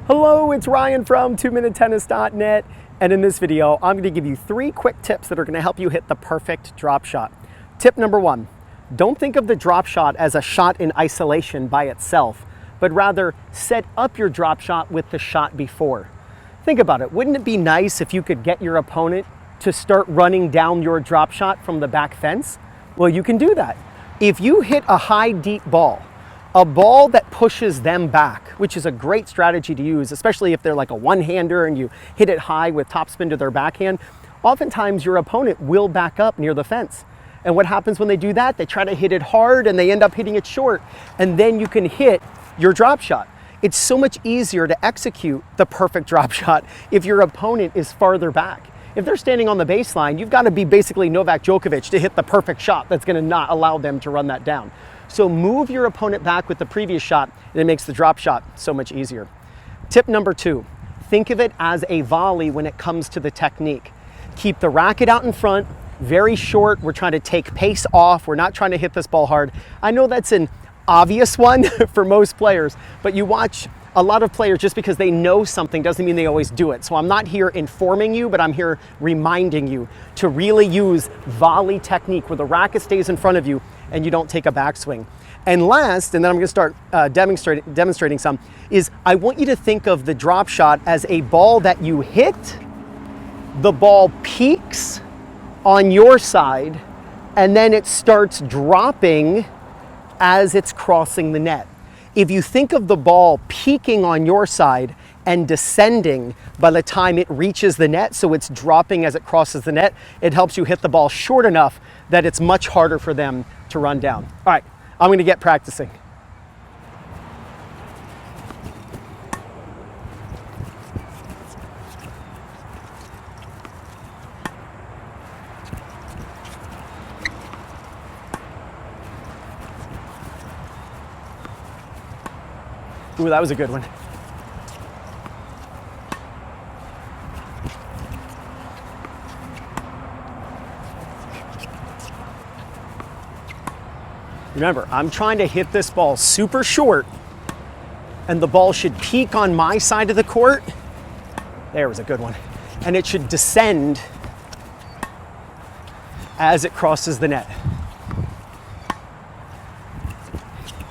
Hello, it's Ryan from 2minutetennis.net, and in this video, I'm going to give you 3 quick tips that are going to help you hit the perfect drop shot. Tip number 1, don't think of the drop shot as a shot in isolation by itself, but rather set up your drop shot with the shot before. Think about it, wouldn't it be nice if you could get your opponent to start running down your drop shot from the back fence? Well, you can do that. If you hit a high, deep ball, a ball that pushes them back, which is a great strategy to use, especially if they're like a one-hander and you hit it high with topspin to their backhand, oftentimes your opponent will back up near the fence. And what happens when they do that? They try to hit it hard and they end up hitting it short, and then you can hit your drop shot. It's so much easier to execute the perfect drop shot if your opponent is farther back. If they're standing on the baseline, you've got to be basically Novak Djokovic to hit the perfect shot that's going to not allow them to run that down. So move your opponent back with the previous shot, and it makes the drop shot so much easier. Tip number 2, think of it as a volley when it comes to the technique. Keep the racket out in front, very short. We're trying to take pace off. We're not trying to hit this ball hard. I know that's an obvious one for most players, but you watch a lot of players, just because they know something doesn't mean they always do it. So I'm not here informing you, but I'm here reminding you to really use volley technique where the racket stays in front of you and you don't take a backswing. And last, and then I'm going to start demonstrating some, is I want you to think of the drop shot as a ball that you hit, the ball peaks on your side, and then it starts dropping as it's crossing the net. If you think of the ball peaking on your side and descending by the time it reaches the net, so it's dropping as it crosses the net, it helps you hit the ball short enough that it's much harder for them to run down. All right, I'm going to get practicing. Ooh, that was a good one. Remember, I'm trying to hit this ball super short, and the ball should peak on my side of the court. There was a good one. And it should descend as it crosses the net.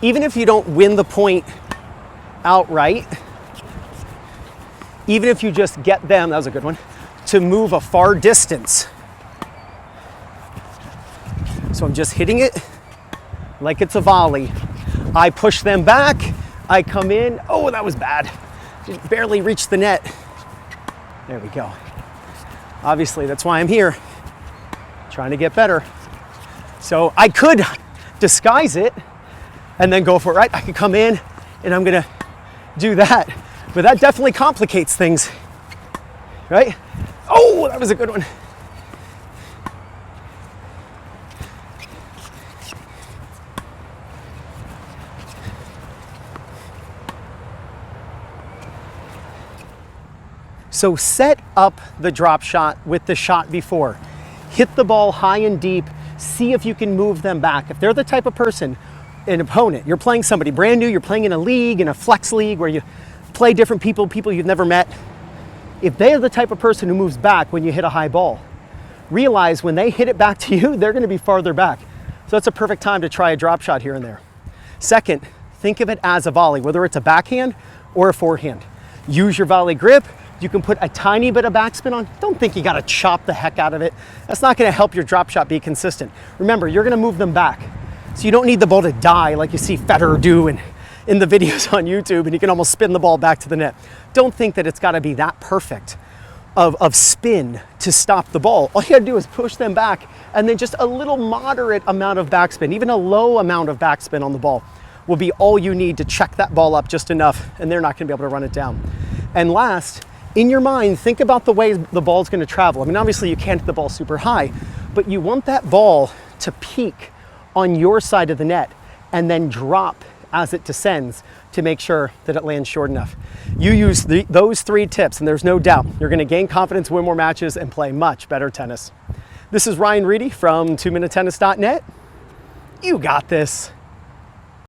Even if you don't win the point outright, even if you just get them, that was a good one, to move a far distance. So I'm just hitting it like it's a volley. I push them back, I come in, oh, that was bad. Just barely reached the net. There we go. Obviously, that's why I'm here, trying to get better. So I could disguise it and then go for it, right? I could come in and I'm gonna do that, but that definitely complicates things, right? Oh, that was a good one. So set up the drop shot with the shot before. Hit the ball high and deep, see if you can move them back. If they're the type of person, an opponent, you're playing somebody brand new, you're playing in a league, in a flex league where you play different people you've never met. If they're the type of person who moves back when you hit a high ball, realize when they hit it back to you, they're going to be farther back. So that's a perfect time to try a drop shot here and there. Second, think of it as a volley, whether it's a backhand or a forehand. Use your volley grip. You can put a tiny bit of backspin on. Don't think you got to chop the heck out of it. That's not going to help your drop shot be consistent. Remember, you're going to move them back. So you don't need the ball to die like you see Federer do in the videos on YouTube, and you can almost spin the ball back to the net. Don't think that it's got to be that perfect of spin to stop the ball. All you got to do is push them back, and then just a little moderate amount of backspin, even a low amount of backspin on the ball will be all you need to check that ball up just enough, and they're not going to be able to run it down. And last, in your mind, think about the way the ball's going to travel. I mean, obviously you can't hit the ball super high, but you want that ball to peak on your side of the net and then drop as it descends to make sure that it lands short enough. You use those 3 tips, and there's no doubt you're going to gain confidence, win more matches, and play much better tennis. This is Ryan Reedy from 2minutetennis.net. You got this.